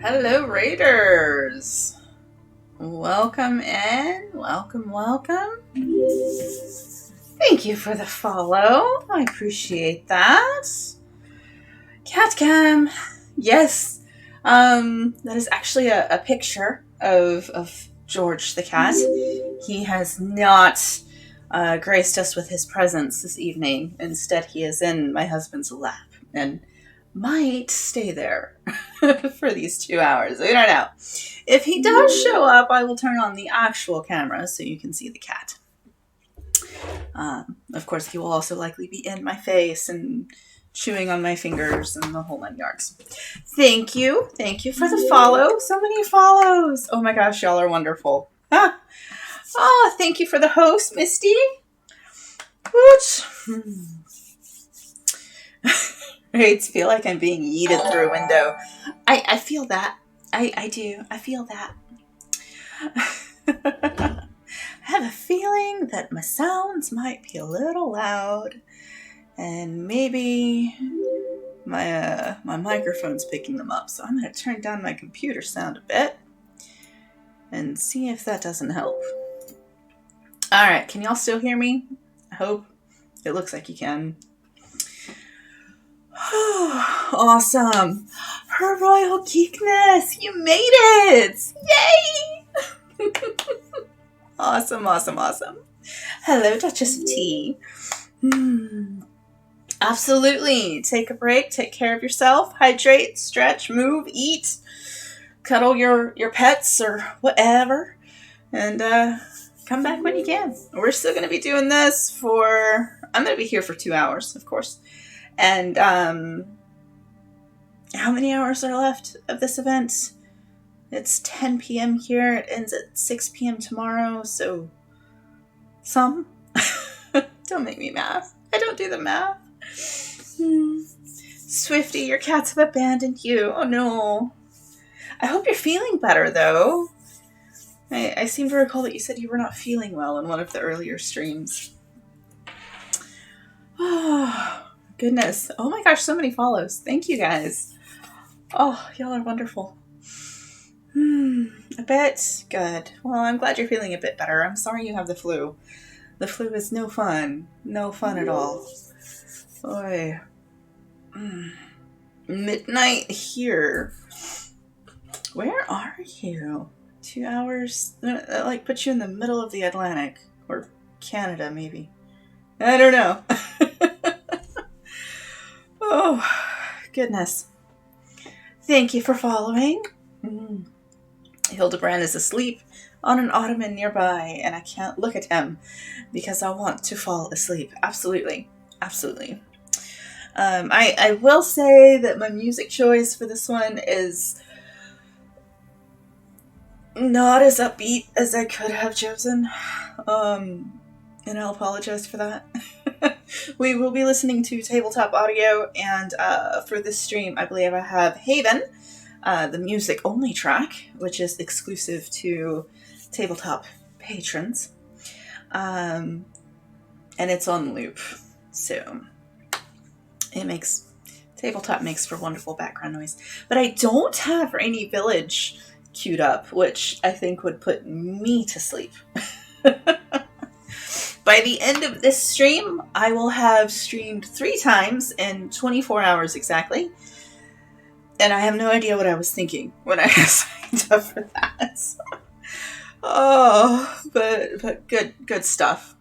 Hello, Raiders. Welcome in. Welcome. Thank you for the follow. I appreciate that. Catcam. Yes. That is actually a picture of George the cat. He has not graced us with his presence this evening. Instead, he is in my husband's lap and might stay there for these 2 hours. We don't know. If he does show up, I will turn on the actual camera so you can see the cat. Of course, he will also likely be in my face and chewing on my fingers and the whole 9 yards. Thank you. Thank you for the follow. So many follows. Oh my gosh, y'all are wonderful. Ah. Oh, thank you for the host, Misty. Whoosh. I feel like I'm being yeeted through a window. I feel that. I do. I feel that. I have a feeling that my sounds might be a little loud. And maybe my microphone's picking them up. So I'm going to turn down my computer sound a bit. And see if that doesn't help. Alright, can y'all still hear me? I hope. It looks like you can. Awesome. Her Royal Geekness. You made it. Yay. Awesome. Hello, Duchess of Tea. Absolutely. Take a break. Take care of yourself. Hydrate, stretch, move, eat. Cuddle your pets or whatever. And come back when you can. We're still going to be doing this for... I'm going to be here for 2 hours, of course. And how many hours are left of this event? It's 10 p.m. here. It ends at 6 p.m. tomorrow. So, some. Don't make me math. I don't do the math. Swifty, your cats have abandoned you. Oh no. I hope you're feeling better, though. I seem to recall that you said you were not feeling well in one of the earlier streams. Oh, goodness. Oh my gosh, so many follows. Thank you, guys. Oh, y'all are wonderful. A bit good. Well, I'm glad you're feeling a bit better. I'm sorry you have the flu. The flu is no fun. No fun at all. Boy. Midnight here. Where are you? 2 hours? That like puts you in the middle of the Atlantic. Or Canada, maybe. I don't know. Oh, goodness. Thank you for following. Hildebrand is asleep on an ottoman nearby, and I can't look at him because I want to fall asleep. Absolutely. I will say that my music choice for this one is not as upbeat as I could have chosen. And I'll apologize for that. We will be listening to Tabletop Audio, and for this stream, I believe I have Haven, the music-only track, which is exclusive to Tabletop patrons. And it's on loop, so Tabletop makes for wonderful background noise. But I don't have Rainy Village queued up, which I think would put me to sleep. By the end of this stream, I will have streamed 3 times in 24 hours exactly. And I have no idea what I was thinking when I signed up for that. Oh, but good stuff.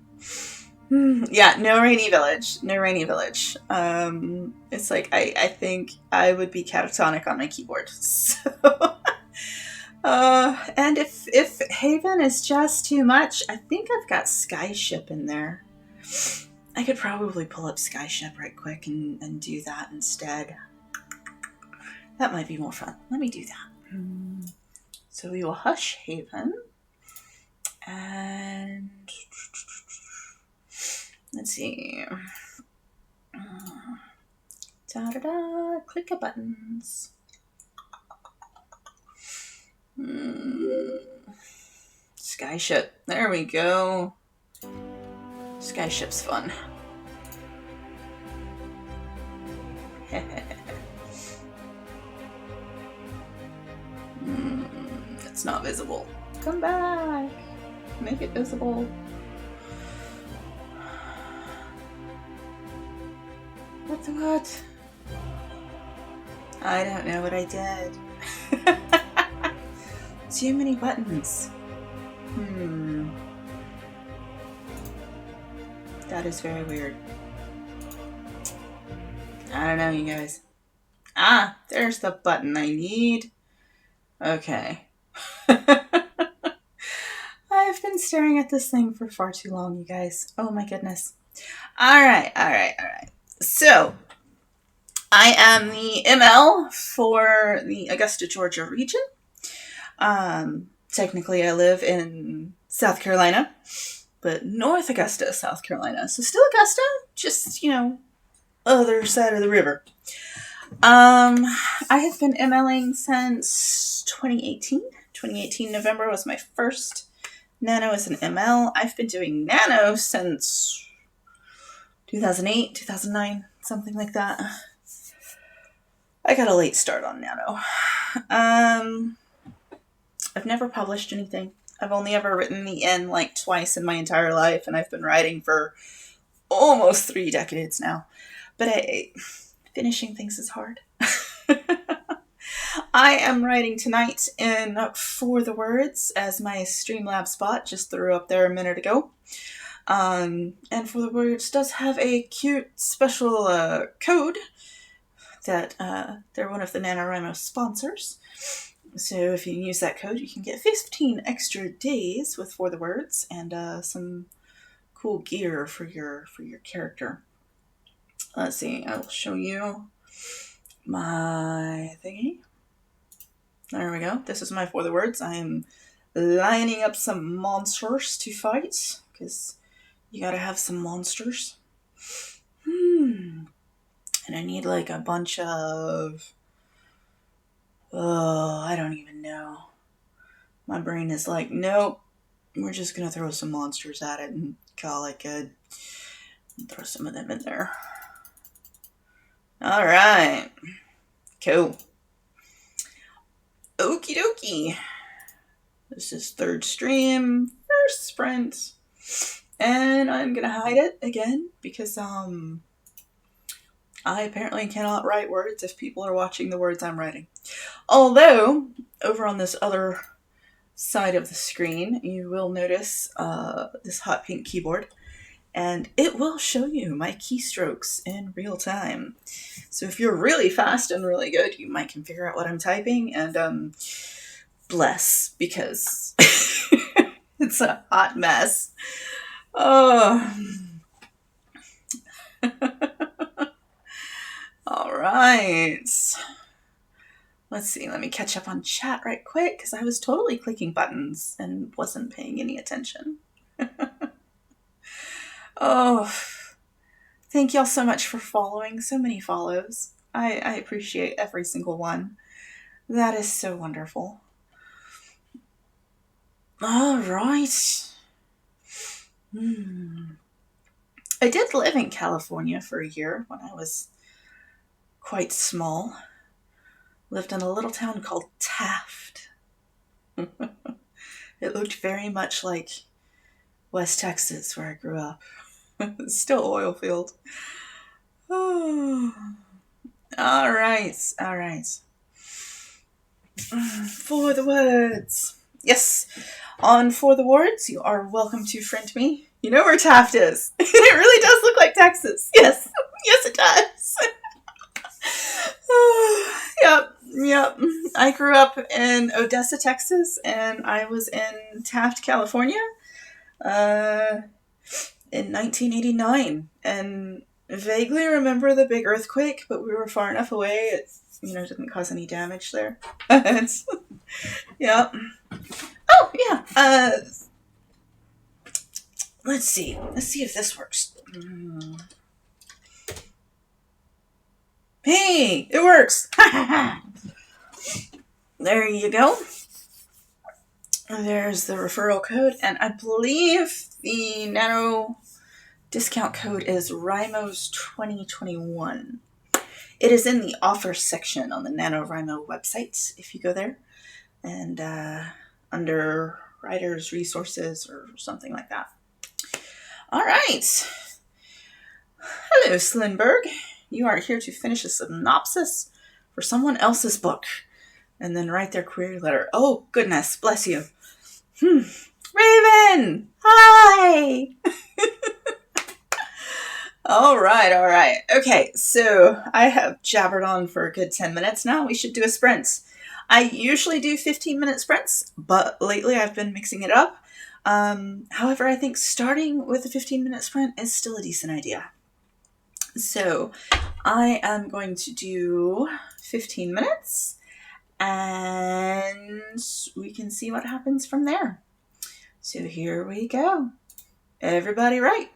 Yeah, no Rainy Village. It's like, I think I would be catatonic on my keyboard. So... and if Haven is just too much, I think I've got Skyship in there. I could probably pull up Skyship right quick and do that instead. That might be more fun. Let me do that. So we will hush Haven. And let's see. Click a buttons. Skyship. There we go. Skyship's fun. It's not visible. Come back. Make it visible. What? I don't know what I did. Too many buttons. That is very weird. I don't know, you guys. Ah, there's the button I need. Okay. I've been staring at this thing for far too long, you guys. Oh my goodness. All right. So, I am the ML for the Augusta, Georgia region. Technically, I live in South Carolina, but North Augusta, South Carolina. So still Augusta, just, other side of the river. I have been MLing since 2018. 2018 November was my first Nano as an ML. I've been doing Nano since 2008, 2009, something like that. I got a late start on Nano. I've never published anything. I've only ever written the N like twice in my entire life, and I've been writing for almost 3 decades now. But finishing things is hard. I am writing tonight in For the Words, as my Streamlabs spot just threw up there a minute ago. And For the Words does have a cute special code that they're one of the NaNoWriMo sponsors. So if you use that code, you can get 15 extra days with For the Words and some cool gear for your character. Let's see, I will show you my thingy. There we go. This is my For the Words. I am lining up some monsters to fight, because you gotta have some monsters. And I need like a bunch of... I don't even know. My brain is like, nope, we're just gonna throw some monsters at it and call it good. And throw some of them in there. Alright. Cool. Okie dokie. This is 3rd stream, 1st sprint. And I'm gonna hide it again because I apparently cannot write words if people are watching the words I'm writing. Although, over on this other side of the screen, you will notice this hot pink keyboard, and it will show you my keystrokes in real time. So if you're really fast and really good, you might can figure out what I'm typing, and bless, because it's a hot mess. Oh. All right. Let's see. Let me catch up on chat right quick, because I was totally clicking buttons and wasn't paying any attention. Oh, thank y'all so much for following. So many follows. I appreciate every single one. That is so wonderful. All right. I did live in California for a year when I was quite small. Lived in a little town called Taft. It looked very much like West Texas, where I grew up. It's still oil field. Oh. All right. For the Words. Yes. On For the Words, you are welcome to friend me. You know where Taft is. It really does look like Texas. Yes. Yes, it does. Yep. I grew up in Odessa, Texas, and I was in Taft, California, in 1989, and vaguely remember the big earthquake, but we were far enough away, it, didn't cause any damage there. Yep. Oh, yeah. Let's see if this works. Hey, it works. There you go. There's the referral code, and I believe the Nano discount code is RIMOS 2021. It is in the offer section on the NaNoWriMo website, if you go there. and under writer's resources or something like that. All right. Hello, Slinberg. You are here to finish a synopsis for someone else's book and then write their query letter. Oh, goodness, bless you. Raven! Hi! All right. Okay, so I have jabbered on for a good 10 minutes now. We should do a sprint. I usually do 15-minute sprints, but lately I've been mixing it up. However, I think starting with a 15-minute sprint is still a decent idea. So I am going to do 15 minutes, and we can see what happens from there. So here we go. Everybody write.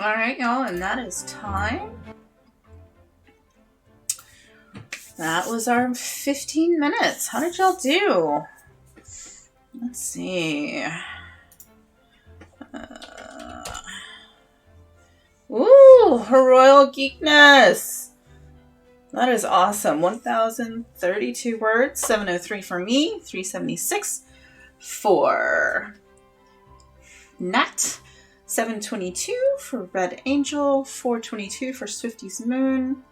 Alright, y'all, and that is time. That was our 15 minutes. How did y'all do? Let's see. Ooh, Royal Geekness. That is awesome. 1,032 words. 703 for me. 376 for Nat. 722 for Red Angel. 422 for Swifty's Moon.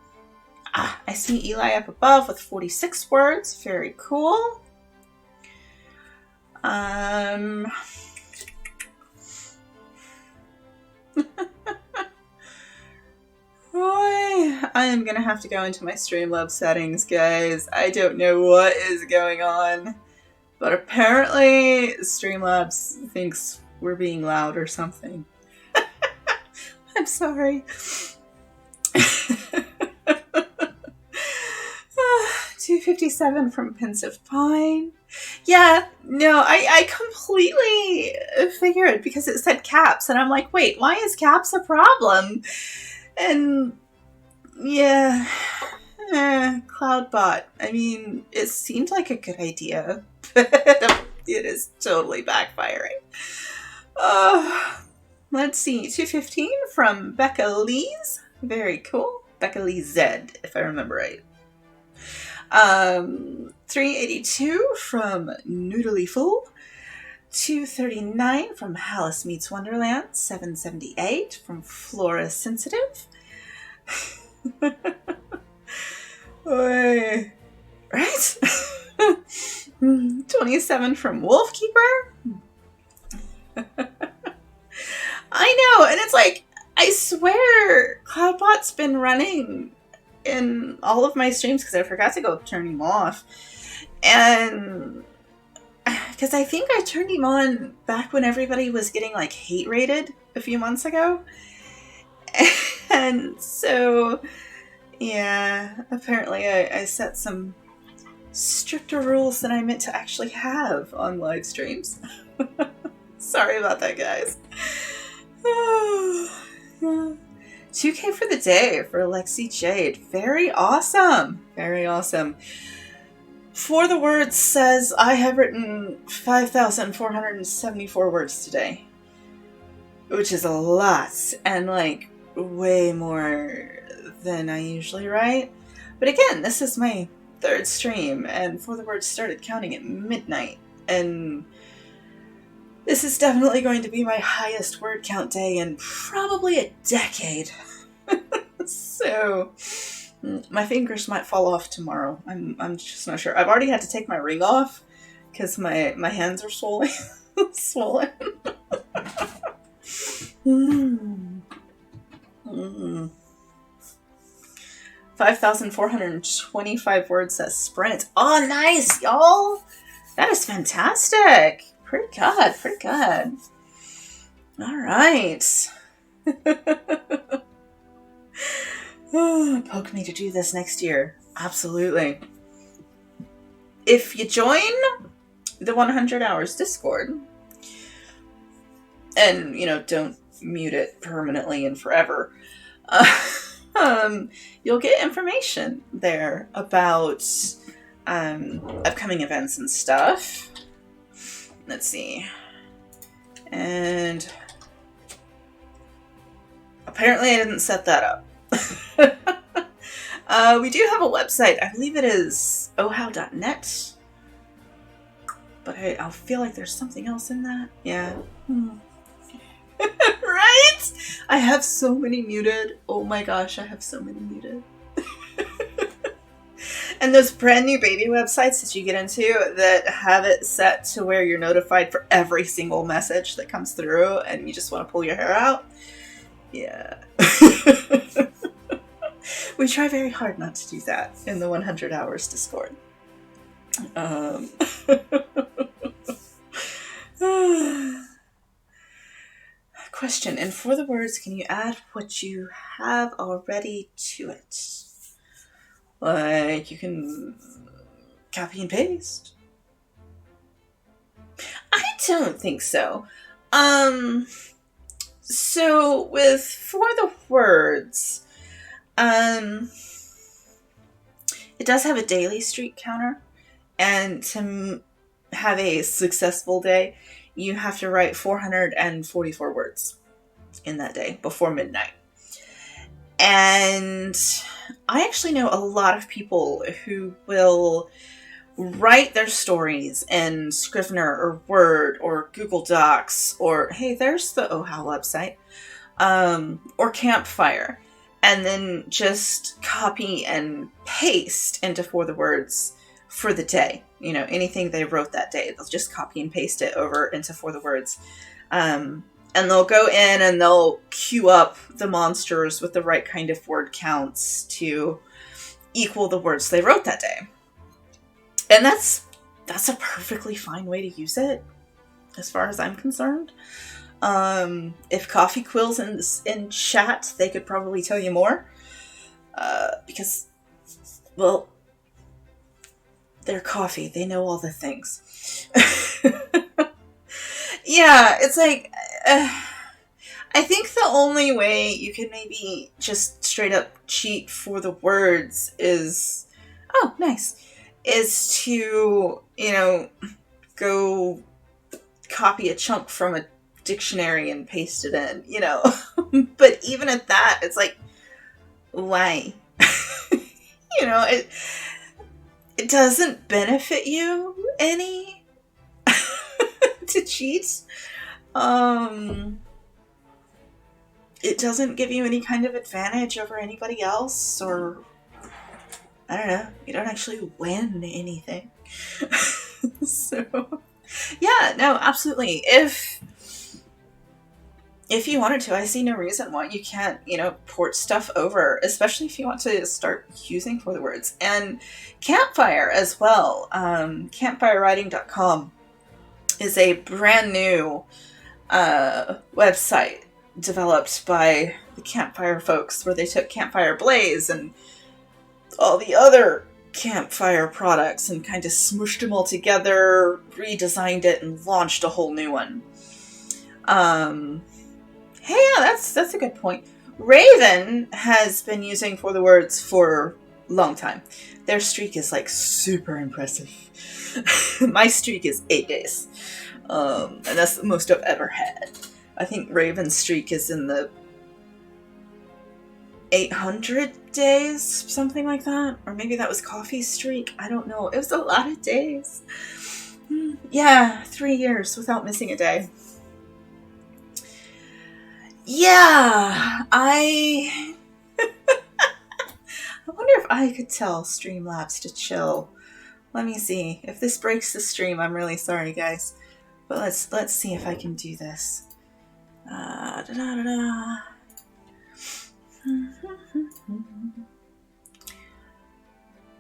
I see Eli up above with 46 words. Very cool. Boy, I am gonna have to go into my Streamlabs settings, guys. I don't know what is going on, but apparently Streamlabs thinks we're being loud or something. I'm sorry. 257 from Pensive Pine. Yeah, no, I completely figured because it said caps, and I'm like, wait, why is caps a problem? And yeah, Cloudbot. I mean, it seemed like a good idea, but it is totally backfiring. Let's see, 215 from Becca Lee's. Very cool. Becca Lee Z, if I remember right. 382 from Noodly Fool. 239 from Alice Meets Wonderland. 778 from Flora Sensitive. Right? 27 from Wolfkeeper. I know, and it's like, I swear Cloudbot's been running in all of my streams because I forgot to go turn him off. And because I think I turned him on back when everybody was getting like hate rated a few months ago. And so, yeah, apparently I set some stricter rules than I meant to actually have on live streams. Sorry about that, guys. 2K for the day for Lexi Jade. Very awesome. Very awesome. For the Words says, I have written 5,474 words today. Which is a lot. And like way more than I usually write. But again, this is my third stream. And For the Words started counting at midnight. And this is definitely going to be my highest word count day in probably a decade. So, my fingers might fall off tomorrow. I'm just not sure. I've already had to take my ring off because my hands are swollen. 5,425 words says sprint. Oh, nice, y'all! That is fantastic. Pretty good, pretty good. All right. Poke me to do this next year. Absolutely. If you join the 100 Hours Discord, and, you know, don't mute it permanently and forever, you'll get information there about upcoming events and stuff. Let's see. And apparently I didn't set that up. We do have a website. I believe it is ohow.net. But I'll feel like there's something else in that. Yeah. Right? I have so many muted. Oh my gosh, I have so many muted. And those brand new baby websites that you get into that have it set to where you're notified for every single message that comes through and you just want to pull your hair out. Yeah. We try very hard not to do that in the 100 Hours Discord. Question, and for the words, can you add what you have already to it? Like, you can copy and paste? I don't think so. So with For the Words, um, it does have a daily streak counter, and to have a successful day, you have to write 444 words in that day before midnight. And I actually know a lot of people who will write their stories in Scrivener or Word or Google Docs or, hey, there's the OHAL website, or Campfire, and then just copy and paste into For the Words for the day. You know, anything they wrote that day, they'll just copy and paste it over into For the Words. And they'll go in and they'll queue up the monsters with the right kind of word counts to equal the words they wrote that day. And that's a perfectly fine way to use it, as far as I'm concerned. If Coffee Quill's in chat, they could probably tell you more. Because, well, they're coffee. They know all the things. Yeah, it's like, I think the only way you can maybe just straight up cheat For the Words is, oh, nice, is to, go copy a chunk from a dictionary and paste it in, But even at that, it's like, why? It doesn't benefit you any to cheat. It doesn't give you any kind of advantage over anybody else, or I don't know, you don't actually win anything. So, yeah, no, absolutely. If you wanted to, I see no reason why you can't, port stuff over, especially if you want to start using For the Words. And Campfire as well. Campfirewriting.com is a brand new website developed by the Campfire folks, where they took Campfire Blaze and all the other Campfire products and kind of smooshed them all together, redesigned it, and launched a whole new one. Hey, yeah, that's a good point. Raven has been using For the Words for a long time. Their streak is like super impressive. My streak is 8 days. And that's the most I've ever had. I think Raven's streak is in the 800 days, something like that. Or maybe that was Coffee's streak. I don't know. It was a lot of days. Yeah, 3 years without missing a day. Yeah, I wonder if I could tell Streamlabs to chill. Let me see. If this breaks the stream, I'm really sorry, guys. But let's see if I can do this.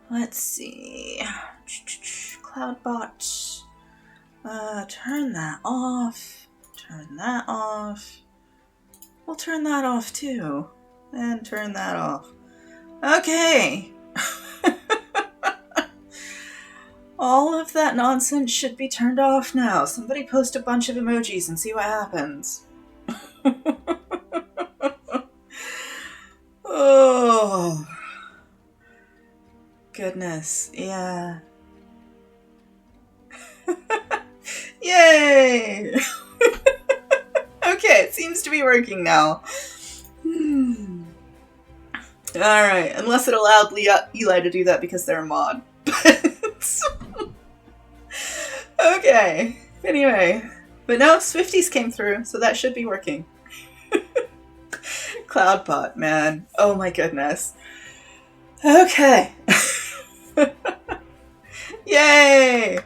Let's see. Cloudbot. Turn that off. Turn that off. We'll turn that off too. And turn that off. Okay. All of that nonsense should be turned off now. Somebody post a bunch of emojis and see what happens. Oh. Goodness. Yeah. Yay! Okay, it seems to be working now. Alright, unless it allowed Eli to do that because they're a mod. Okay, anyway. But no, Swifties came through, so that should be working. Cloudbot, man. Oh my goodness. Okay. Yay!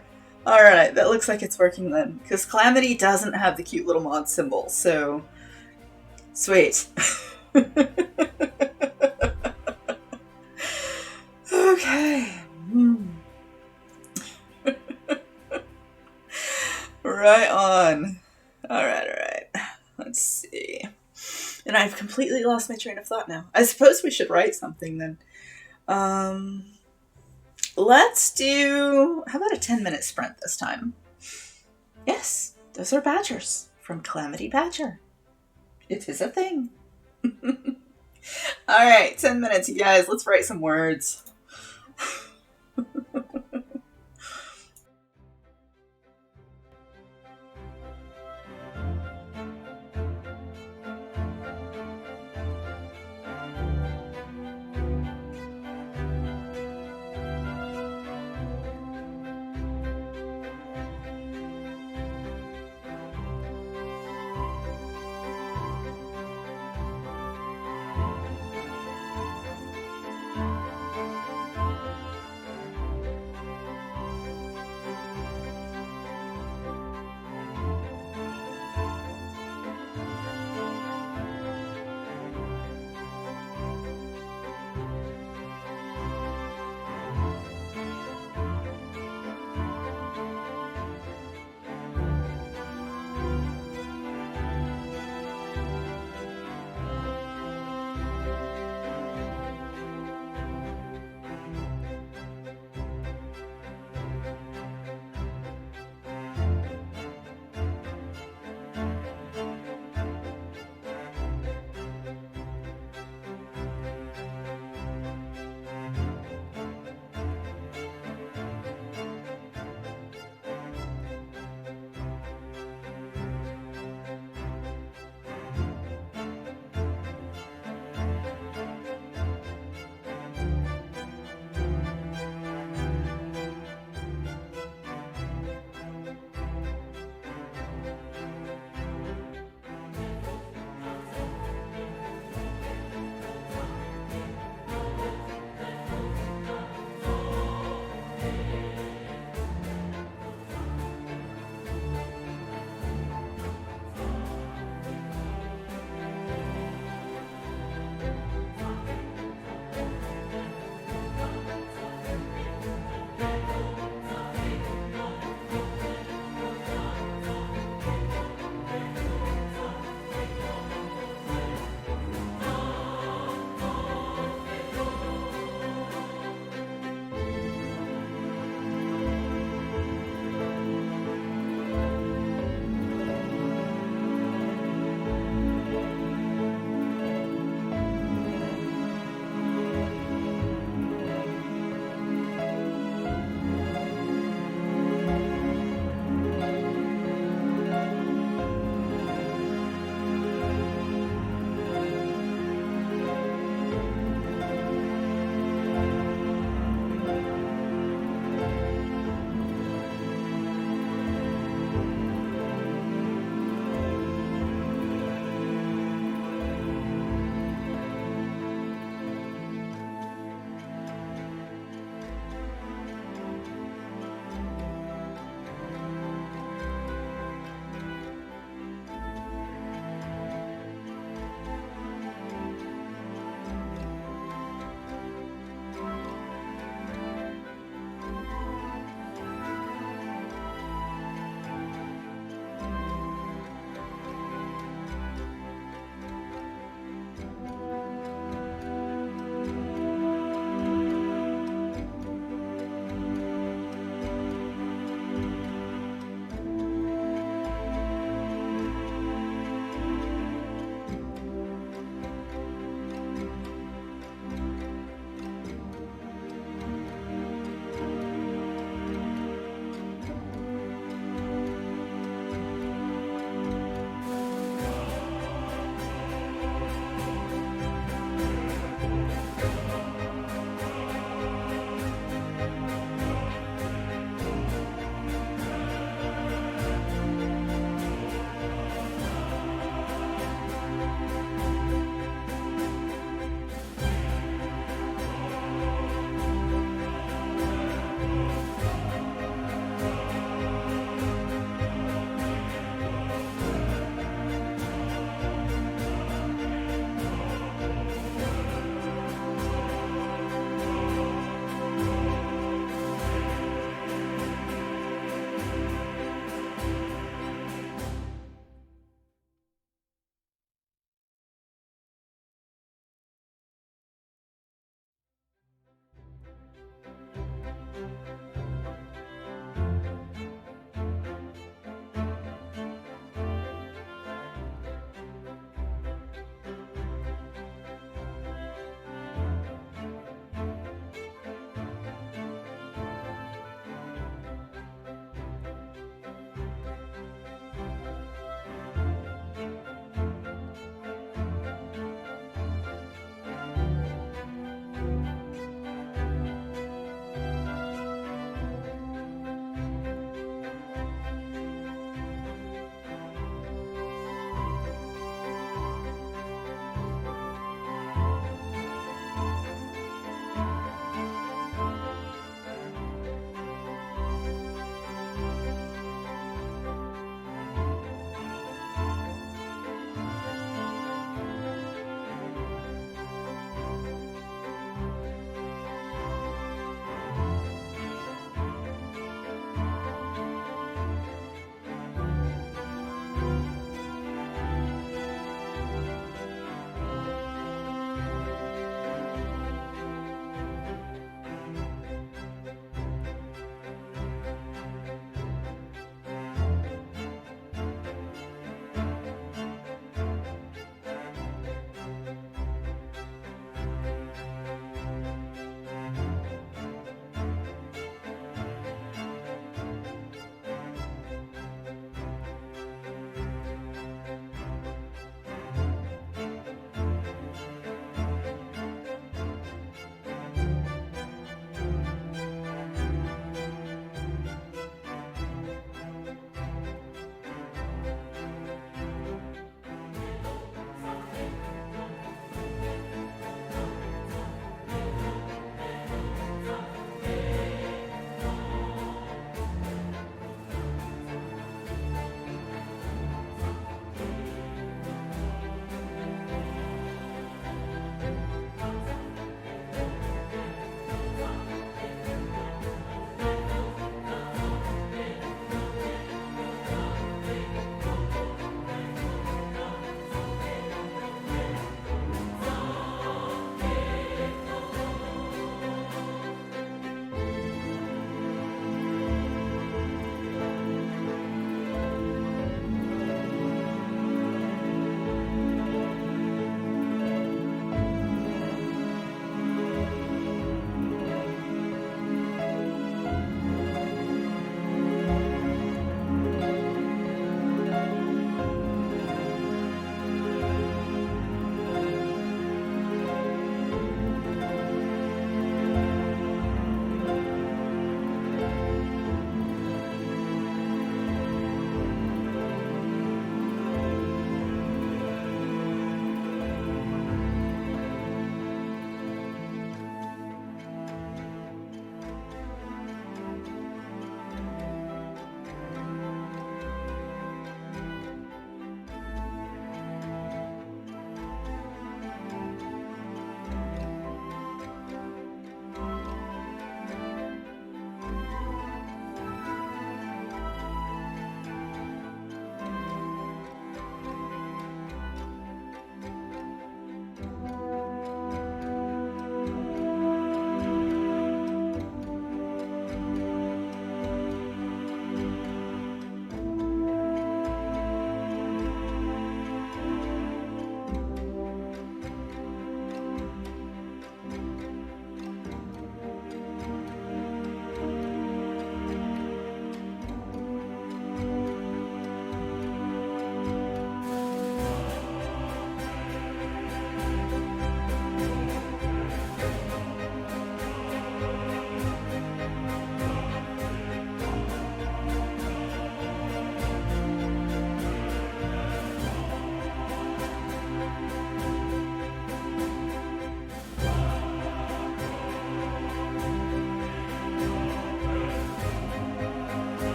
Alright, that looks like it's working then. Because Calamity doesn't have the cute little mod symbol, so... Sweet. Okay. Right on. Alright. Let's see. And I've completely lost my train of thought now. I suppose we should write something then. Let's do... How about a 10-minute sprint this time? Yes, those are badgers from Calamity Badger. It is a thing. All right, 10 minutes, you guys. Let's write some words.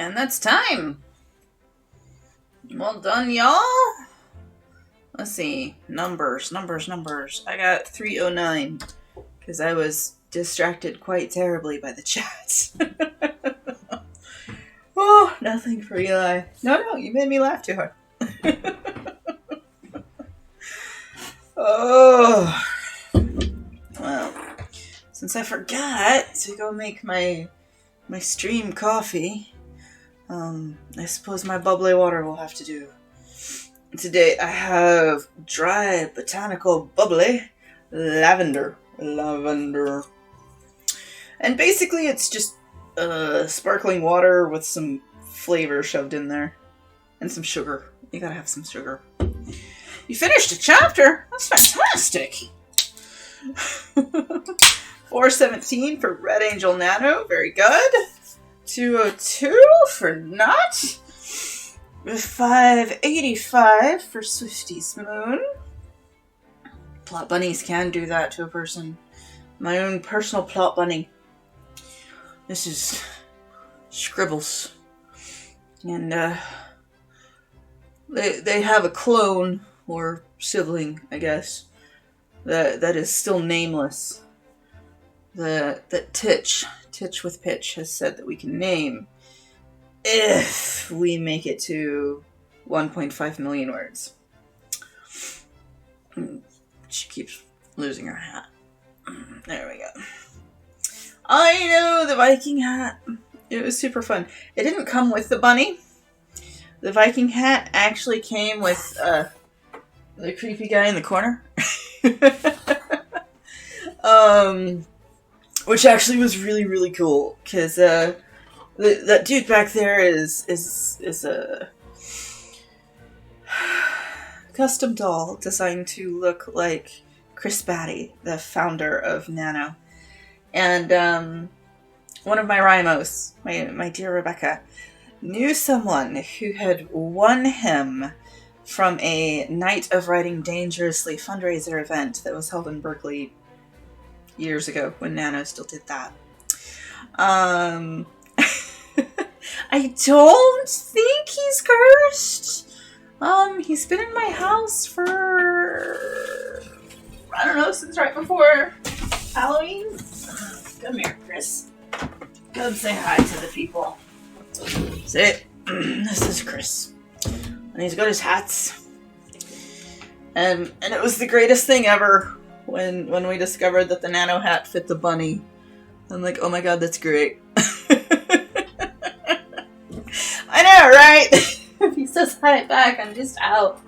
And that's time. Well done, y'all. Let's see. Numbers. I got 309 because I was distracted quite terribly by the chat. Oh, nothing for Eli. No, you made me laugh too hard. Oh. Well, since I forgot to go make my stream coffee, I suppose my bubbly water will have to do. Today I have dry botanical bubbly lavender. And basically it's just sparkling water with some flavor shoved in there. And some sugar. You gotta have some sugar. You finished a chapter? That's fantastic! 417 for Red Angel Nano. Very good. 202 for Not. 585 for Swifty's Moon. Plot bunnies can do that to a person. My own personal plot bunny. This is Scribbles. And they have a clone or sibling, I guess, that is still nameless. That Titch with Pitch has said that we can name if we make it to 1.5 million words. She keeps losing her hat. There we go. I know, the Viking hat. It was super fun. It didn't come with the bunny. The Viking hat actually came with the creepy guy in the corner. Which actually was really, really cool. Because that dude back there is a custom doll designed to look like Chris Batty, the founder of Nano. And one of my Rymos, my dear Rebecca, knew someone who had won him from a Night of Writing Dangerously fundraiser event that was held in Berkeley years ago when Nano still did that. I don't think he's cursed. He's been in my house for, I don't know, since right before Halloween. Come here, Chris. Come say hi to the people. Say, this is Chris. And he's got his hats. And it was the greatest thing ever when we discovered that the Nano hat fit the bunny. I'm like, oh my god, that's great. I know, right? If he says hi back, I'm just out.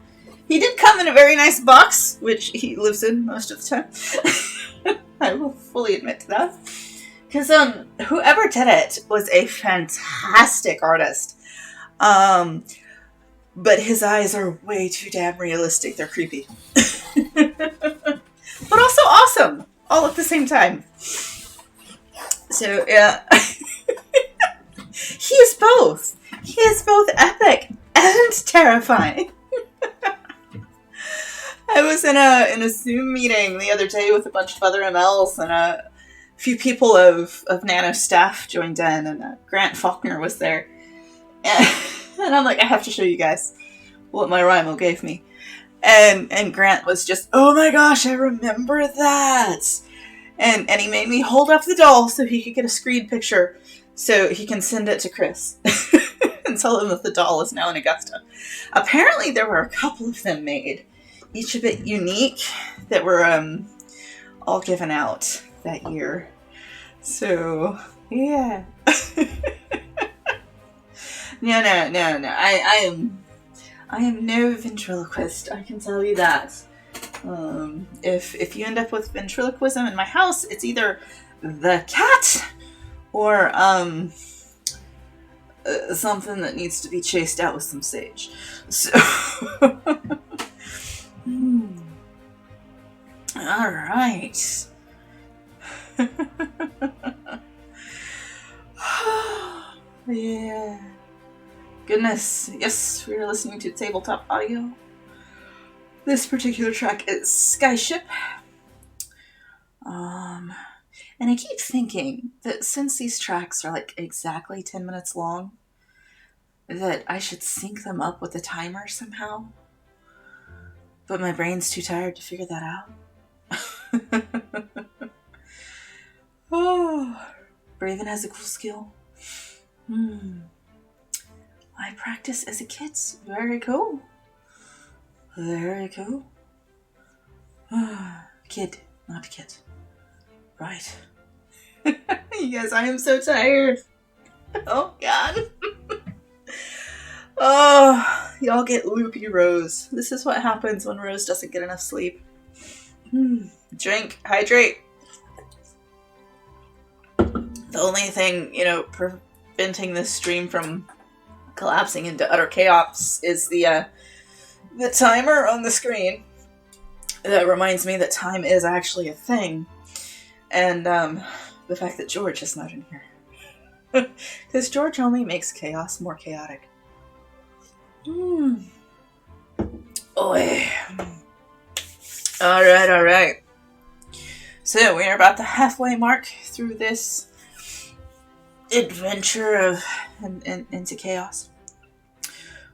He did come in a very nice box, which he lives in most of the time. I will fully admit to that. Because whoever did it was a fantastic artist. But his eyes are way too damn realistic. They're creepy. But also awesome. All at the same time. So, yeah. He is both. He is both epic and terrifying. I was in a Zoom meeting the other day with a bunch of other MLs, and a few people of Nano staff joined in, and Grant Faulkner was there. And I'm like, I have to show you guys what my Rymo gave me. And Grant was just, oh my gosh, I remember that. And he made me hold up the doll so he could get a screen picture so he can send it to Chris. And tell him that the doll is now in Augusta. Apparently there were a couple of them made, each a bit unique, that were all given out that year. So, yeah. No. I am no ventriloquist, I can tell you that. If you end up with ventriloquism in my house, it's either the cat or something that needs to be chased out with some sage. So, all right. Yeah. Goodness. Yes, we are listening to tabletop audio. This particular track is Skyship. And I keep thinking that since these tracks are like exactly 10 minutes long, that I should sync them up with the timer somehow. But my brain's too tired to figure that out. Oh, Raven has a cool skill. I practice as a kid. Very cool. Very cool. Kid, not kid. Right. You guys, I am so tired. Oh, God. Oh, y'all get loopy Rose. This is what happens when Rose doesn't get enough sleep. Drink, hydrate. The only thing, preventing this stream from collapsing into utter chaos is the timer on the screen. That reminds me that time is actually a thing. And the fact that George is not in here. Because George only makes chaos more chaotic. Oy. Alright. So we are about the halfway mark through this adventure of into chaos.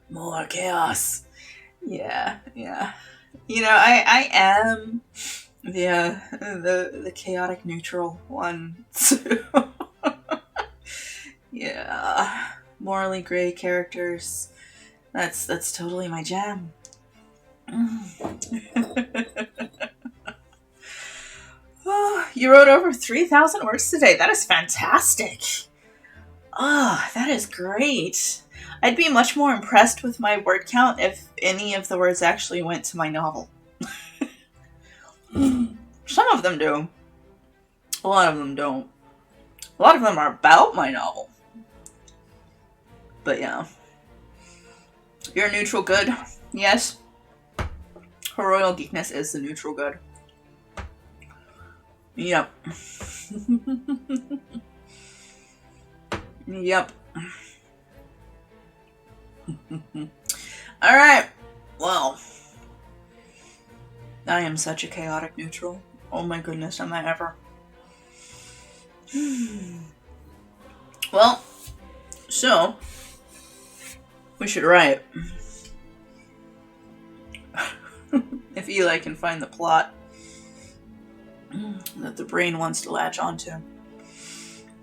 More chaos. Yeah. I am the chaotic neutral one. Yeah. Morally gray characters. That's totally my jam. Oh, you wrote over 3,000 words today. That is fantastic. That is great. I'd be much more impressed with my word count if any of the words actually went to my novel. Some of them do. A lot of them don't. A lot of them are about my novel. But yeah. You're neutral good. Yes. Her royal geekness is the neutral good. Yep. Yep. Alright. Well. I am such a chaotic neutral. Oh my goodness, am I ever. Well, so we should write. If Eli can find the plot that the brain wants to latch onto.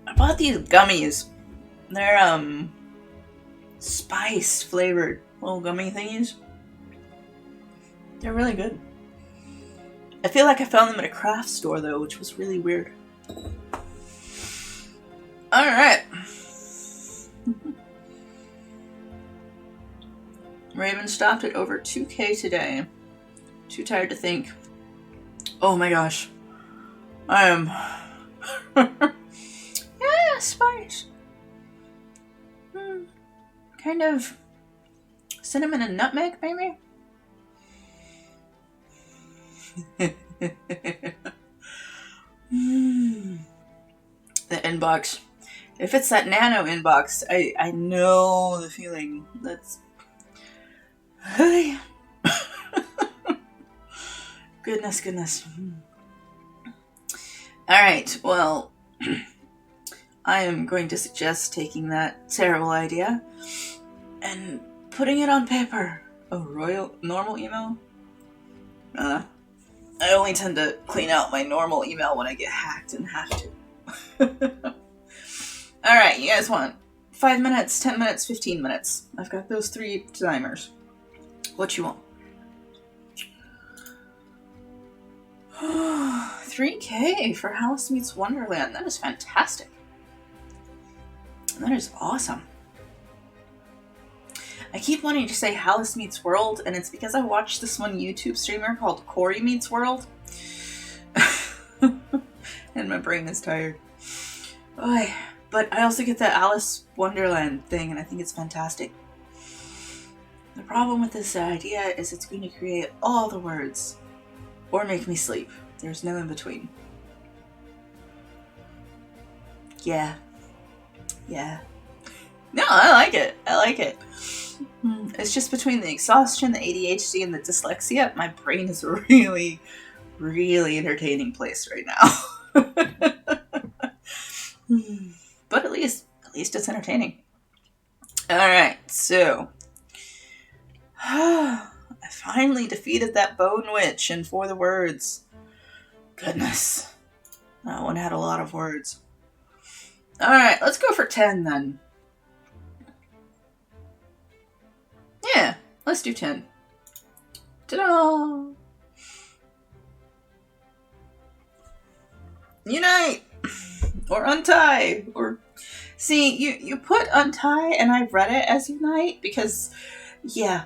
I bought these gummies. They're spice flavored little gummy thingies. They're really good. I feel like I found them at a craft store though, which was really weird. Alright. Raven stopped at over 2K today. Too tired to think. Oh my gosh. I am... yeah, spice. Kind of cinnamon and nutmeg, maybe? The inbox. If it's that nano inbox, I know the feeling. That's... Goodness. Alright, well, I am going to suggest taking that terrible idea and putting it on paper. Oh, normal email? I only tend to clean out my normal email when I get hacked and have to. Alright, you guys want 5 minutes, 10 minutes, 15 minutes. I've got those 3 timers. What you want? 3K for Alice Meets Wonderland. That is fantastic. That is awesome. I keep wanting to say Alice Meets World, and it's because I watched this one YouTube streamer called Corey Meets World. And my brain is tired. Oy. But I also get the Alice Wonderland thing, and I think it's fantastic. The problem with this idea is it's going to create all the words. Or make me sleep. There's no in between. Yeah. No, I like it. It's just between the exhaustion, the ADHD, and the dyslexia, my brain is a really, really entertaining place right now. But at least it's entertaining. Alright, so I finally defeated that bone witch in 4 the words. Goodness. That one had a lot of words. Alright, let's go for 10 then. Yeah, let's do 10. Ta-da! Unite! Or untie! Or see, you put untie and I read it as unite because, yeah.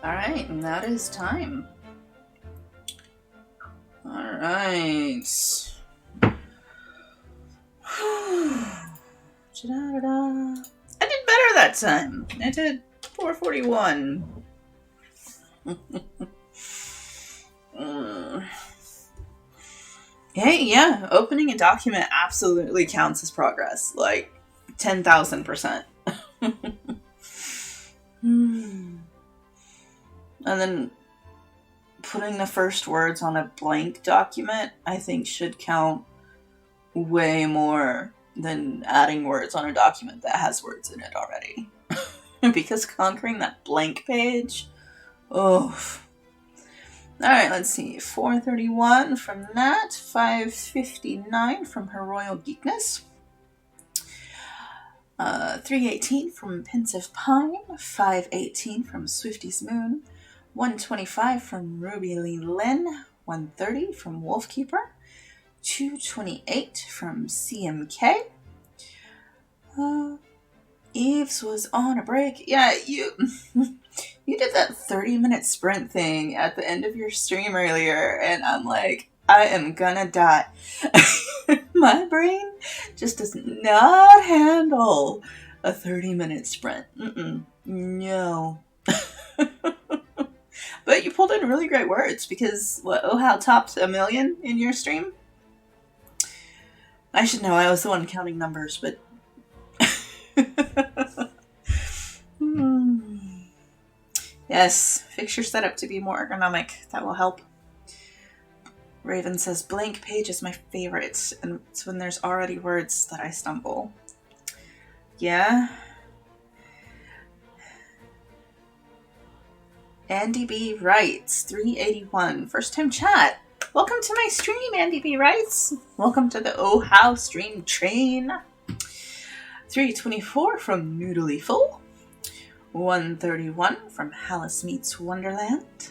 Alright, and that is time. Alright. I did better that time. I did 441. Hey, yeah, opening a document absolutely counts as progress. Like, 10,000%. And then putting the first words on a blank document, I think, should count way more than adding words on a document that has words in it already. Because conquering that blank page, oh. Alright, let's see. 431 from that, 559 from Her Royal Geekness, 318 from Pensive Pine, 518 from Swifty's Moon, 125 from Ruby Lee Lynn, 130 from Wolfkeeper, 228 from CMK. Eves was on a break. Yeah, you did that 30-minute sprint thing at the end of your stream earlier, and I'm like, I am gonna die. My brain just does not handle a 30-minute sprint. No. But you pulled in really great words, because OHAL topped 1 million in your stream? I should know, I was the one counting numbers, but... Yes, fix your setup to be more ergonomic. That will help. Raven says, blank page is my favorite, and it's when there's already words that I stumble. Yeah. Andy B. writes, 381. First time chat. Welcome to my stream, Andy B. writes. Welcome to the Oh How stream train. 324 from Noodly Full. 131 from Hallis Meets Wonderland.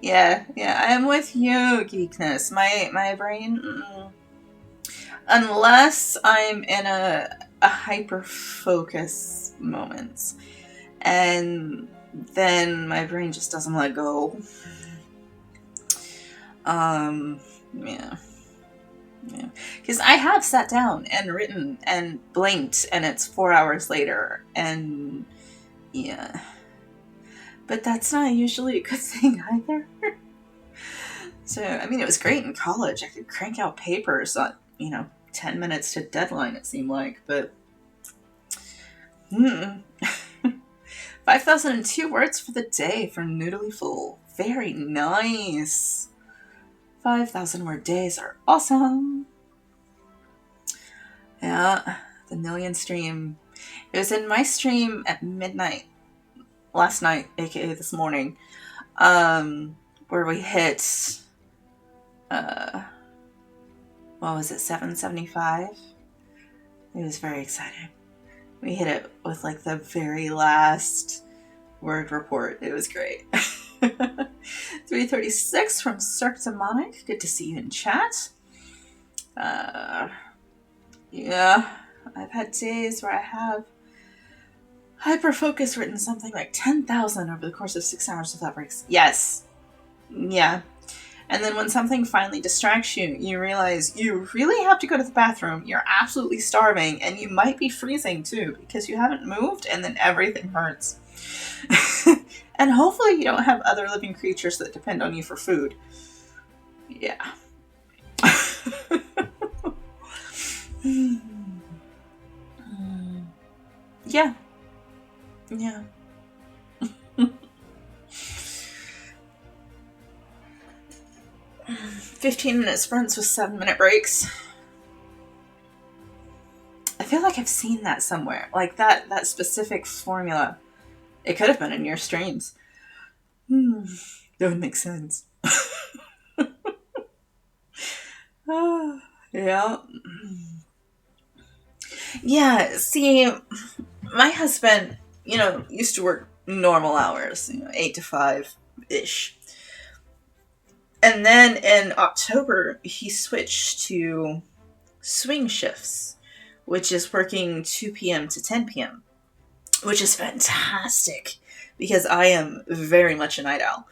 yeah, I am with you, Geekness. My brain, unless I'm in a hyper-focus moment, and then my brain just doesn't let go. Yeah. Because I have sat down and written and blinked, and it's 4 hours later, and yeah. But that's not usually a good thing either. So, I mean, it was great in college. I could crank out papers on, 10 minutes to deadline, it seemed like, but... 5,002 words for the day from Noodly Full. Very nice. 5,000 word days are awesome. Yeah, the million stream. It was in my stream at midnight last night, aka this morning, where we hit, what was it, 775? It was very exciting. We hit it with like the very last word report. It was great. 336 from Cirque Demonic. Good to see you in chat. Yeah, I've had days where I have hyper-focus written something like 10,000 over the course of 6 hours without breaks. Yes. Yeah. And then when something finally distracts you, you realize you really have to go to the bathroom, you're absolutely starving, and you might be freezing too, because you haven't moved, and then everything hurts. And hopefully you don't have other living creatures that depend on you for food. Yeah. Yeah. Yeah. 15-minute sprints with 7-minute breaks. I feel like I've seen that somewhere. Like that specific formula. It could have been in your streams. That would make sense. Yeah. Yeah, see, my husband, used to work normal hours, 8 to 5-ish. And then in October, he switched to swing shifts, which is working 2 p.m. to 10 p.m., which is fantastic because I am very much a night owl.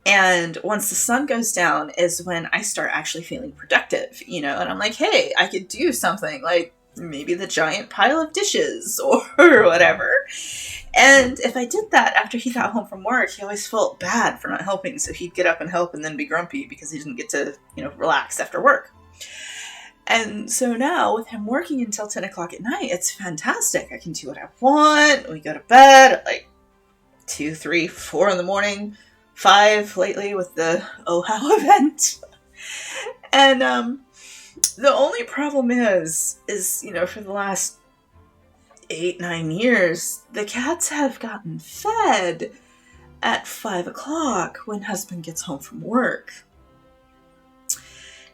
And once the sun goes down is when I start actually feeling productive, and I'm like, hey, I could do something like maybe the giant pile of dishes or whatever. And if I did that after he got home from work, he always felt bad for not helping. So he'd get up and help and then be grumpy because he didn't get to, relax after work. And so now with him working until 10 o'clock at night, it's fantastic. I can do what I want. We go to bed at like 2, 3, 4 in the morning. 5 lately with the Oh How event. And the only problem is, for the last 8, 9 years, the cats have gotten fed at 5 o'clock when husband gets home from work.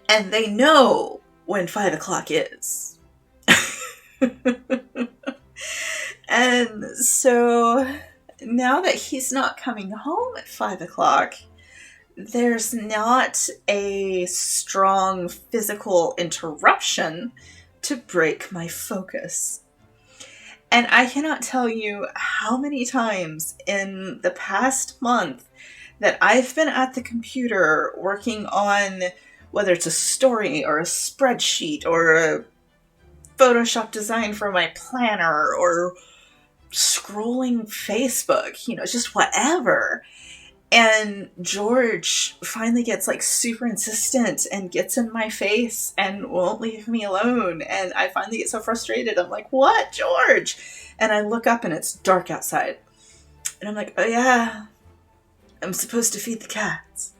And they know when 5 o'clock is. And so now that he's not coming home at 5 o'clock, there's not a strong physical interruption to break my focus. And I cannot tell you how many times in the past month that I've been at the computer working on whether it's a story or a spreadsheet or a Photoshop design for my planner or scrolling Facebook, just whatever. And George finally gets like super insistent and gets in my face and won't leave me alone. And I finally get so frustrated. I'm like, what, George? And I look up and it's dark outside. And I'm like, oh yeah, I'm supposed to feed the cats.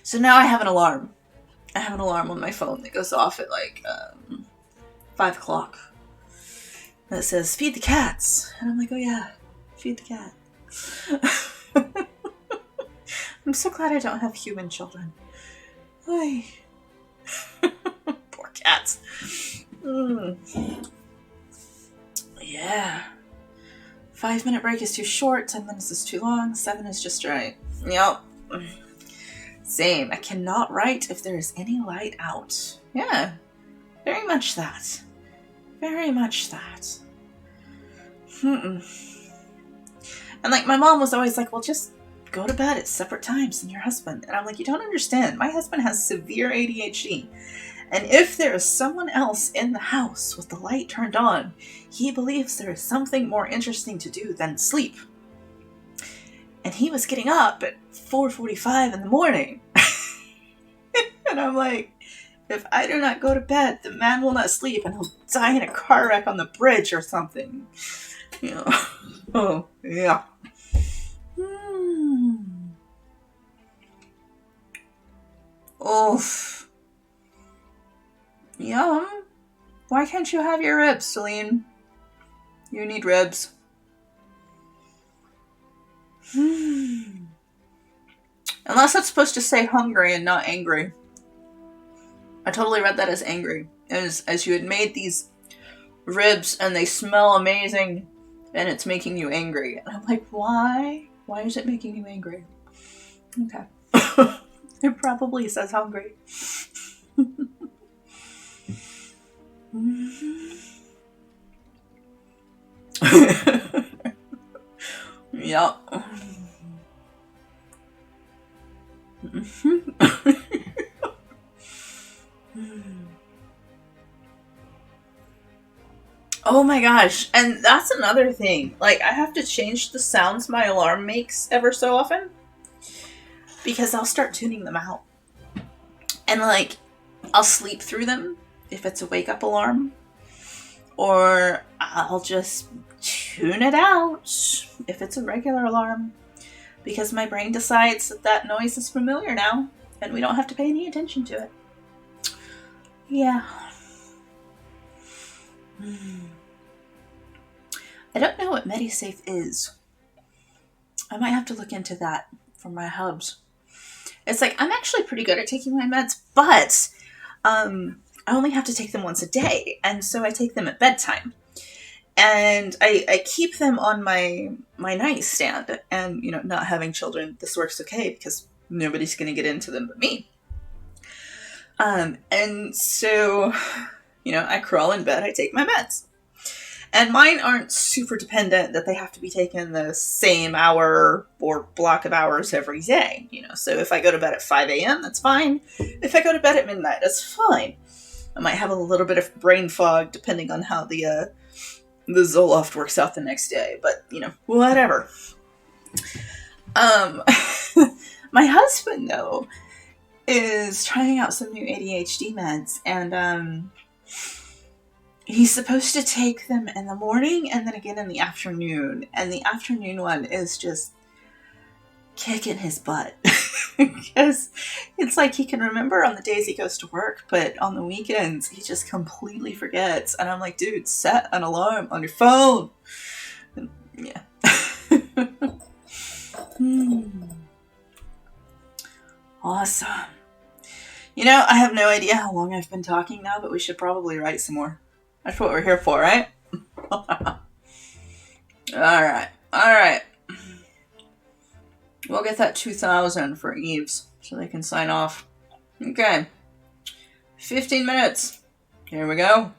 So now I have an alarm. I have an alarm on my phone that goes off at like 5 o'clock. And it says, feed the cats. And I'm like, oh yeah, feed the cat. I'm so glad I don't have human children. Poor cats. Yeah. 5-minute break is too short, 10 minutes is too long, 7 is just right. Yep. Same. I cannot write if there is any light out. Yeah. Very much that. Very much that. And like my mom was always like, well, just go to bed at separate times than your husband. And I'm like, you don't understand. My husband has severe ADHD. And if there is someone else in the house with the light turned on, he believes there is something more interesting to do than sleep. And he was getting up at 4:45 in the morning. And I'm like, if I do not go to bed, the man will not sleep and he'll die in a car wreck on the bridge or something. Oh, yeah. Oof. Yum. Why can't you have your ribs, Celine? You need ribs. Unless it's supposed to say hungry and not angry. I totally read that as angry. As you had made these ribs and they smell amazing and it's making you angry. And I'm like, why? Why is it making you angry? Okay. It probably says hungry. Yep. Oh my gosh, and that's another thing. Like, I have to change the sounds my alarm makes ever so often because I'll start tuning them out. And like, I'll sleep through them if it's a wake-up alarm, or I'll just tune it out if it's a regular alarm, because my brain decides that that noise is familiar now, and we don't have to pay any attention to it. Yeah. I don't know what MediSafe is. I might have to look into that for my hubs. It's like, I'm actually pretty good at taking my meds, but I only have to take them once a day, and so I take them at bedtime. And I keep them on my nightstand, and, not having children, this works okay, because nobody's going to get into them but me. And so, I crawl in bed, I take my meds. And mine aren't super dependent that they have to be taken the same hour or block of hours every day. So if I go to bed at 5 a.m., that's fine. If I go to bed at midnight, that's fine. I might have a little bit of brain fog depending on how the Zoloft works out the next day, but whatever. My husband, though, is trying out some new ADHD meds, and he's supposed to take them in the morning and then again in the afternoon, and the afternoon one is just kicking his butt. Because it's like he can remember on the days he goes to work, but on the weekends he just completely forgets. And I'm like, dude, set an alarm on your phone. And, yeah. Awesome. I have no idea how long I've been talking now, but we should probably write some more. That's what we're here for, right? Alright. We'll get that 2,000 for Eves so they can sign off. Okay. 15 minutes. Here we go.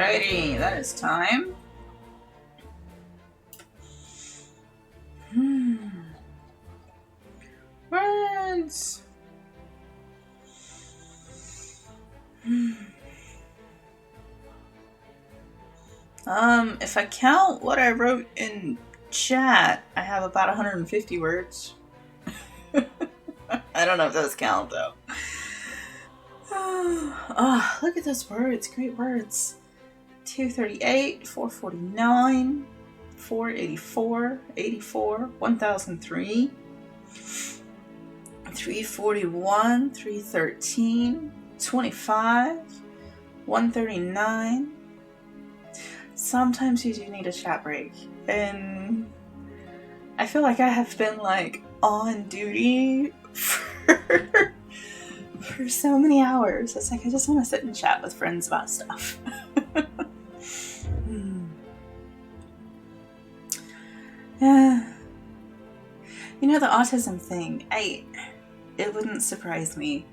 Alrighty, that is time. Words. If I count what I wrote in chat, I have about 150 words. I don't know if those count, though. Oh, look at those words. Great words. 238, 449, 484, 84, 1003, 341, 313, 25, 139. Sometimes you do need a chat break. And I feel like I have been like on duty for so many hours. It's like I just want to sit and chat with friends about stuff. Yeah. You know, the autism thing, it wouldn't surprise me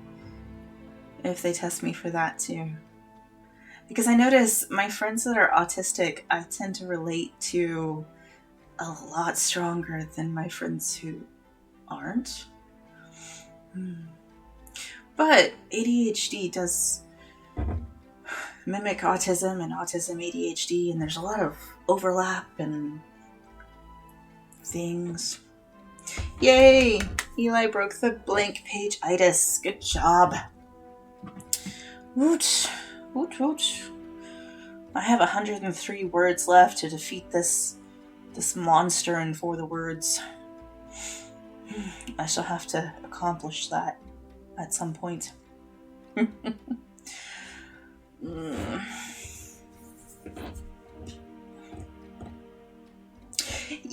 if they test me for that too. Because I notice my friends that are autistic, I tend to relate to a lot stronger than my friends who aren't. But ADHD does mimic autism and autism ADHD, and there's a lot of overlap and things. Yay! Eli broke the blank page-itis. Good job. Woot. Woot woot. I have 103 words left to defeat this monster in for the words. I shall have to accomplish that at some point.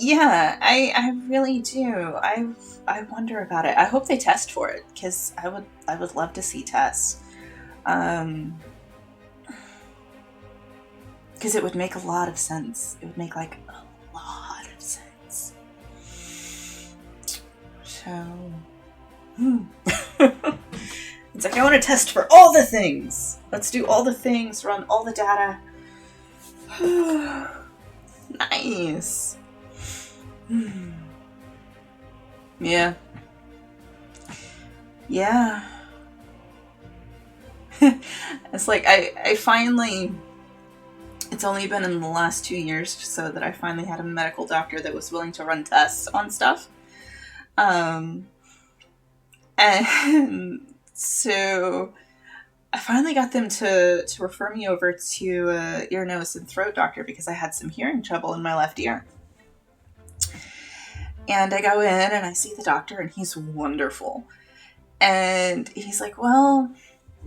Yeah, I really do. I wonder about it. I hope they test for it, because I would love to see tests. Because it would make a lot of sense. It would make like a lot of sense. So, it's like I want to test for all the things. Let's do all the things, run all the data. Nice. Yeah. Yeah. It's like I finally, it's only been in the last 2 years so that I finally had a medical doctor that was willing to run tests on stuff. And so I finally got them to refer me over to an ear, nose, and throat doctor because I had some hearing trouble in my left ear. And I go in and I see the doctor, and he's wonderful. And he's like, well,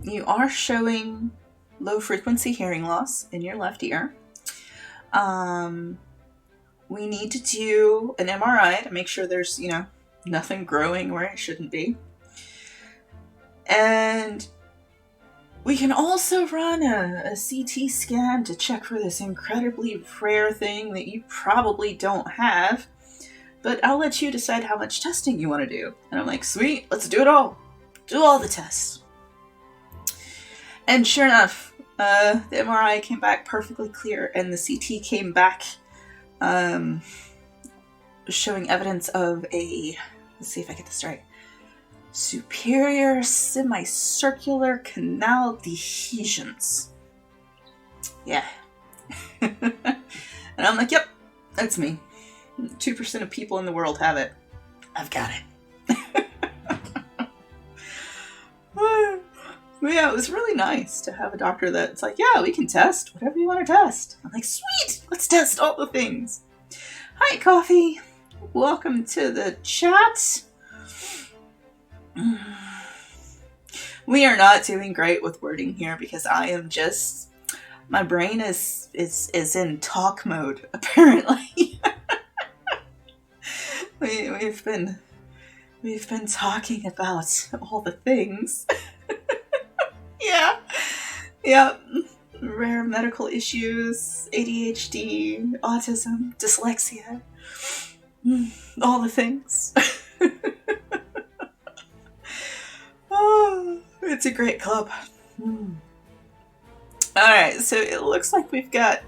you are showing low-frequency hearing loss in your left ear. We need to do an MRI to make sure there's, nothing growing where it shouldn't be. And we can also run a CT scan to check for this incredibly rare thing that you probably don't have. But I'll let you decide how much testing you want to do. And I'm like, sweet, let's do it all. Do all the tests. And sure enough, the MRI came back perfectly clear, and the CT came back showing evidence of a, let's see if I get this right, superior semicircular canal dehiscence. Yeah. And I'm like, yep, that's me. 2% of people in the world have it. I've got it. Yeah, it was really nice to have a doctor that's like, yeah, we can test whatever you want to test. I'm like, sweet, let's test all the things. Hi, Coffee. Welcome to the chat. We are not doing great with wording here because I am just, my brain is in talk mode, apparently. We've been talking about all the things. Yeah. Rare medical issues, ADHD, autism, dyslexia, all the things. Oh, it's a great club. Alright, so it looks like we've got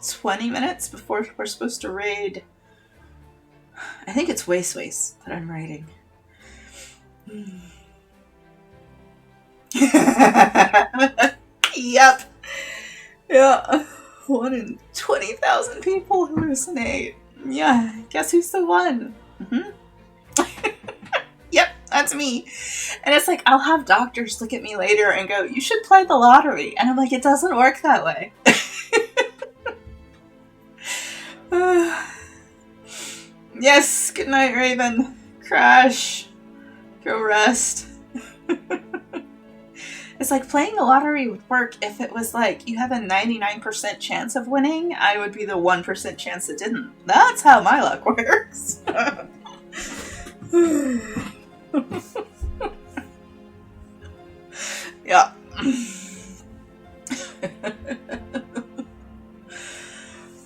20 minutes before we're supposed to raid. I think it's Waste Waste that I'm raiding. Yep. Yeah. 1 in 20,000 people hallucinate. Yeah, guess who's the one? Mm-hmm. Yep, that's me. And it's like, I'll have doctors look at me later and go, you should play the lottery. And I'm like, it doesn't work that way. Yes, good night, Raven. Crash. Go rest. It's like playing the lottery would work if it was like you have a 99% chance of winning. I would be the 1% chance that didn't. That's how my luck works. Yeah.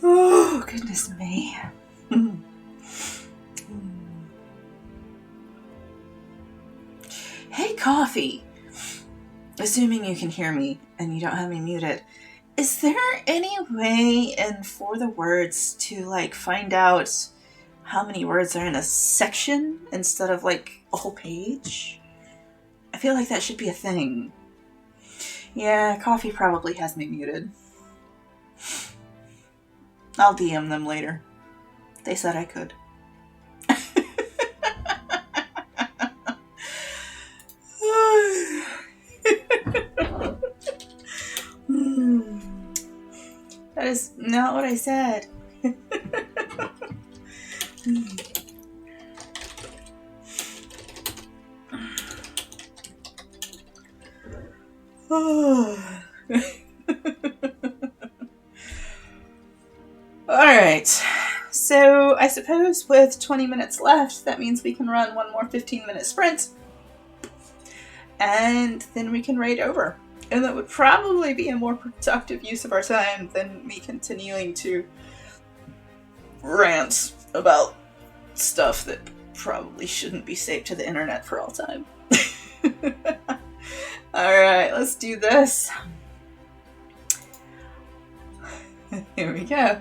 Oh, goodness me. Hey, Coffee. Assuming you can hear me and you don't have me muted, is there any way in For the Words to like find out how many words are in a section instead of like a whole page? I feel like that should be a thing. Yeah, Coffee probably has me muted. I'll DM them later. They said I could. That is not what I said. Alright, so I suppose with 20 minutes left, that means we can run one more 15-minute sprint, and then we can raid over. And that would probably be a more productive use of our time than me continuing to rant about stuff that probably shouldn't be saved to the internet for all time. Alright, let's do this. Here we go.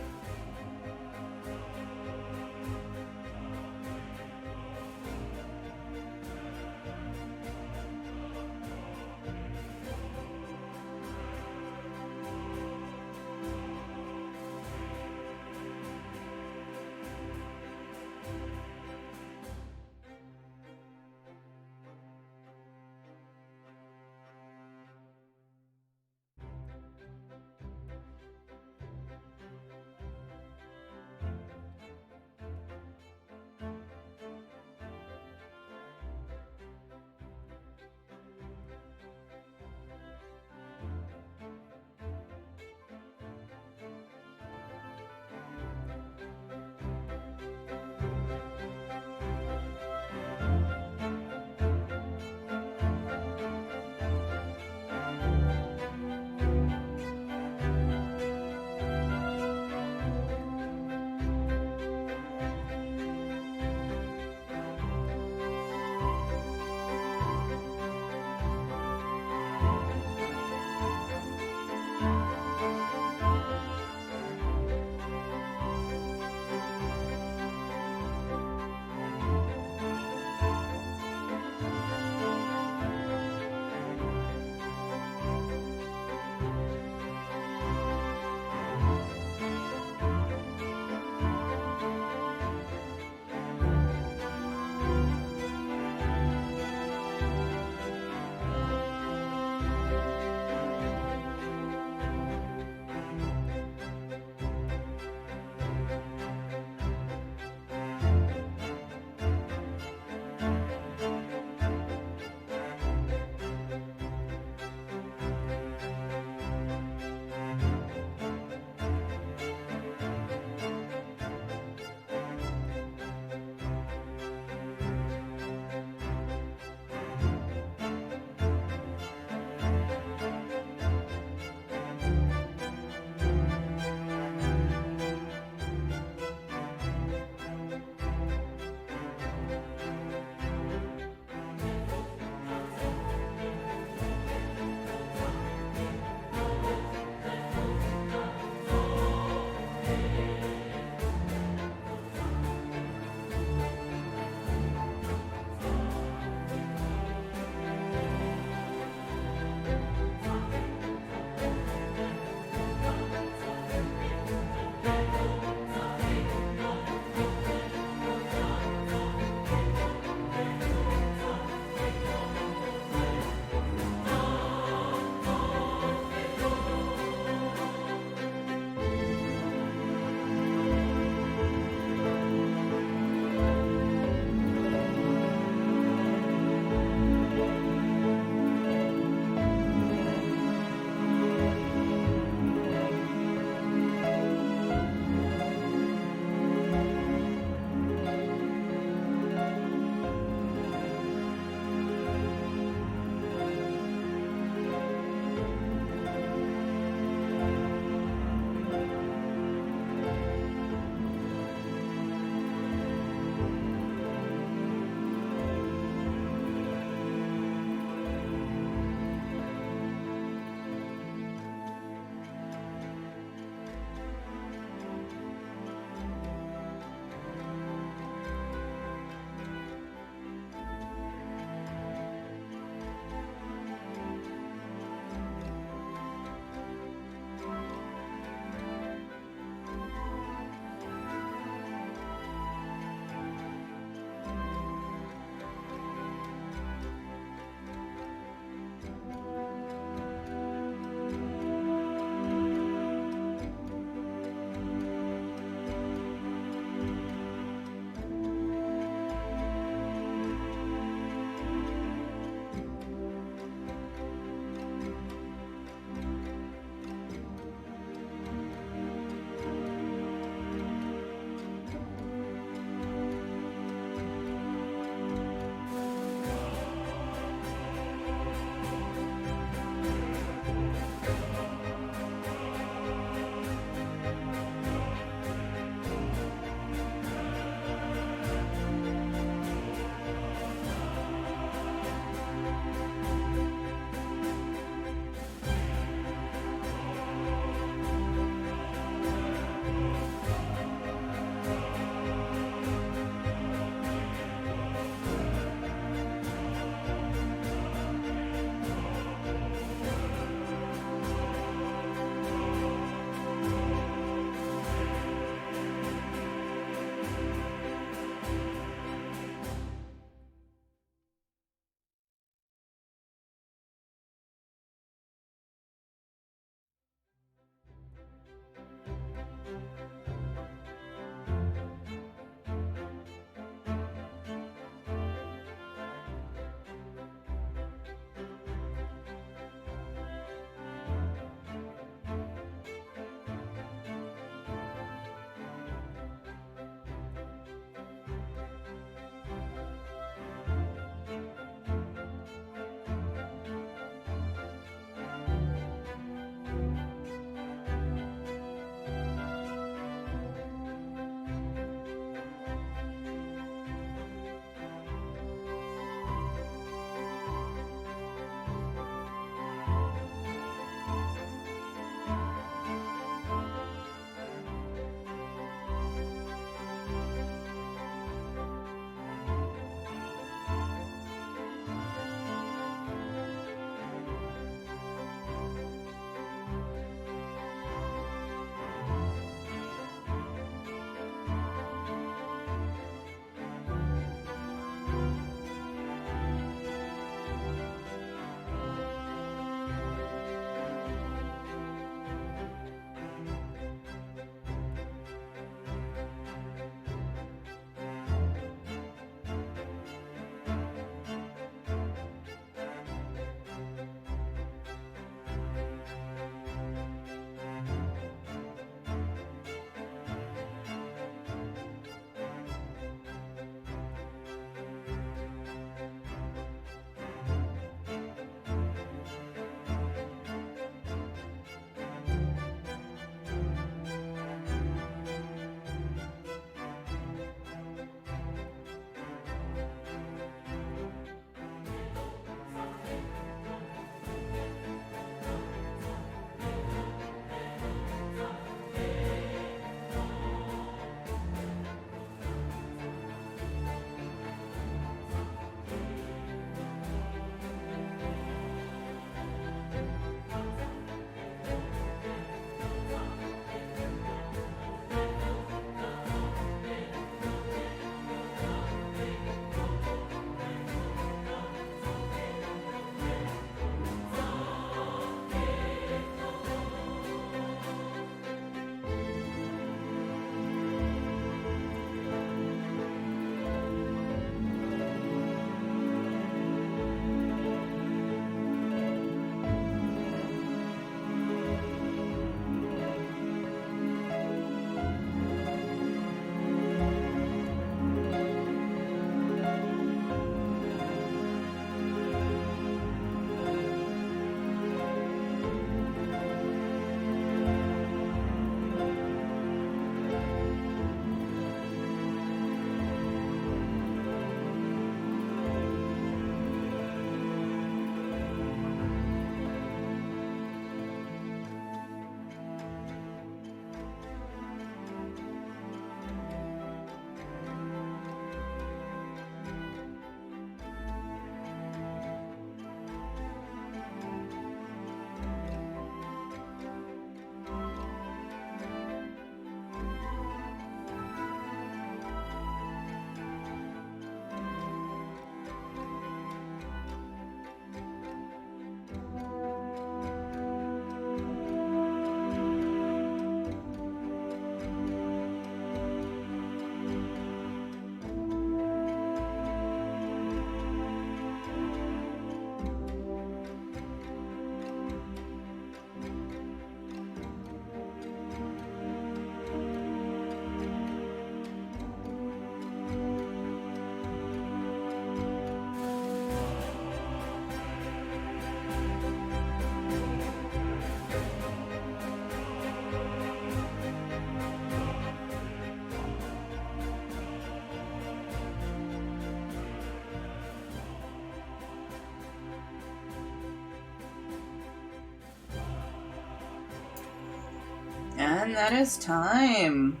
And that is time.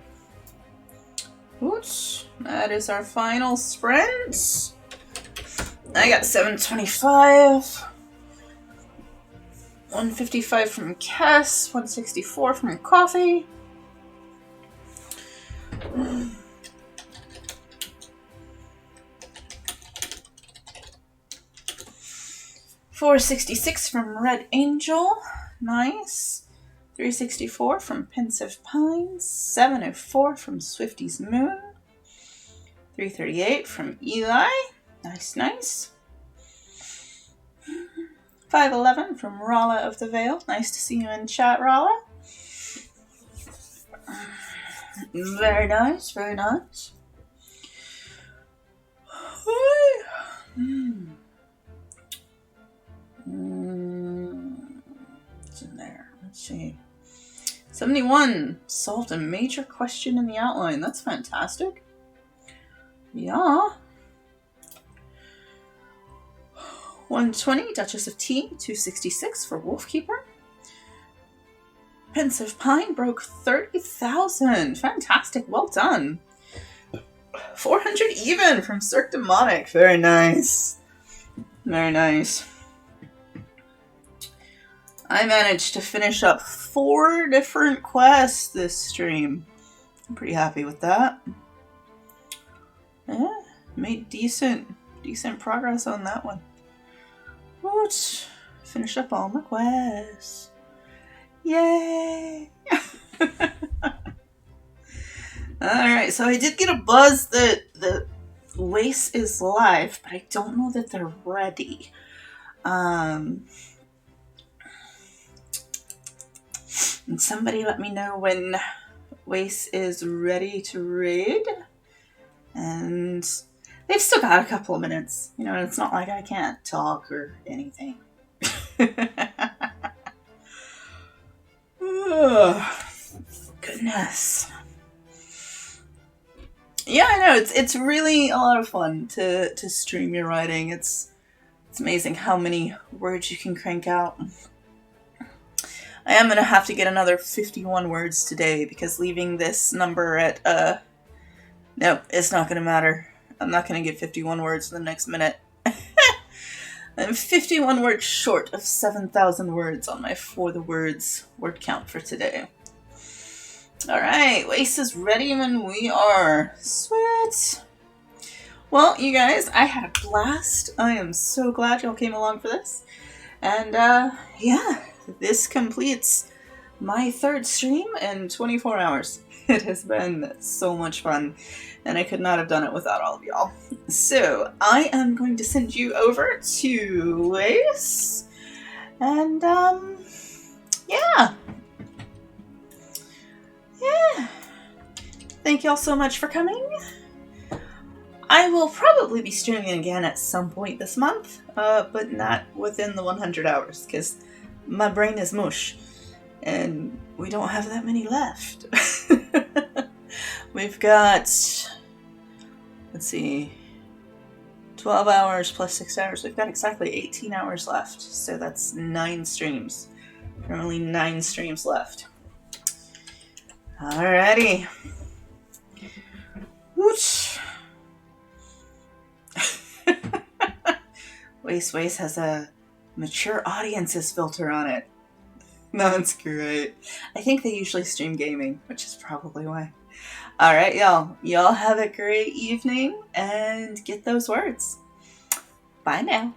Oops, that is our final sprint. I got 725. 155 from Cass, 164 from Coffee. $466 from Red Angel. Nice. 364 from Pensive Pines. 704 from Swifty's Moon. 338 from Eli. Nice, nice. 511 from Rala of the Vale. Nice to see you in chat, Rala. Very nice, very nice. What's in there? Let's see. 71 solved a major question in the outline. That's fantastic. Yeah. 120 Duchess of Tea. 266 for Wolfkeeper. Pensive Pine broke 30,000. Fantastic. Well done. 400 even from Cirque Demonic. Very nice. Very nice. I managed to finish up 4 different quests this stream. I'm pretty happy with that. Yeah, made decent progress on that one. Let's finish up all my quests. Yay! Alright, so I did get a buzz that the Wace is live, but I don't know that they're ready. And somebody let me know when Wace is ready to raid. And they've still got a couple of minutes. You know, it's not like I can't talk or anything. Goodness. Yeah, I know. It's really a lot of fun to stream your writing. It's amazing how many words you can crank out. I am going to have to get another 51 words today because leaving this number at, no, it's not going to matter. I'm not going to get 51 words in the next minute. I'm 51 words short of 7,000 words on my For the Words word count for today. Alright, Wace is ready when we are. Sweet! Well, you guys, I had a blast. I am so glad y'all came along for this. And, yeah, this completes my 3rd stream in 24 hours. It has been so much fun, and I could not have done it without all of y'all. So, I am going to send you over to Wace, and, yeah. Yeah. Thank y'all so much for coming. I will probably be streaming again at some point this month, but not within the 100 hours, because my brain is mush, and we don't have that many left. We've got, let's see, 12 hours plus 6 hours. We've got exactly 18 hours left, so that's 9 streams. There are only 9 streams left. Alrighty. Whoosh. Wace has a mature audiences filter on it. That's great. I think they usually stream gaming, which is probably why. Alright, y'all. Y'all have a great evening and get those words. Bye now.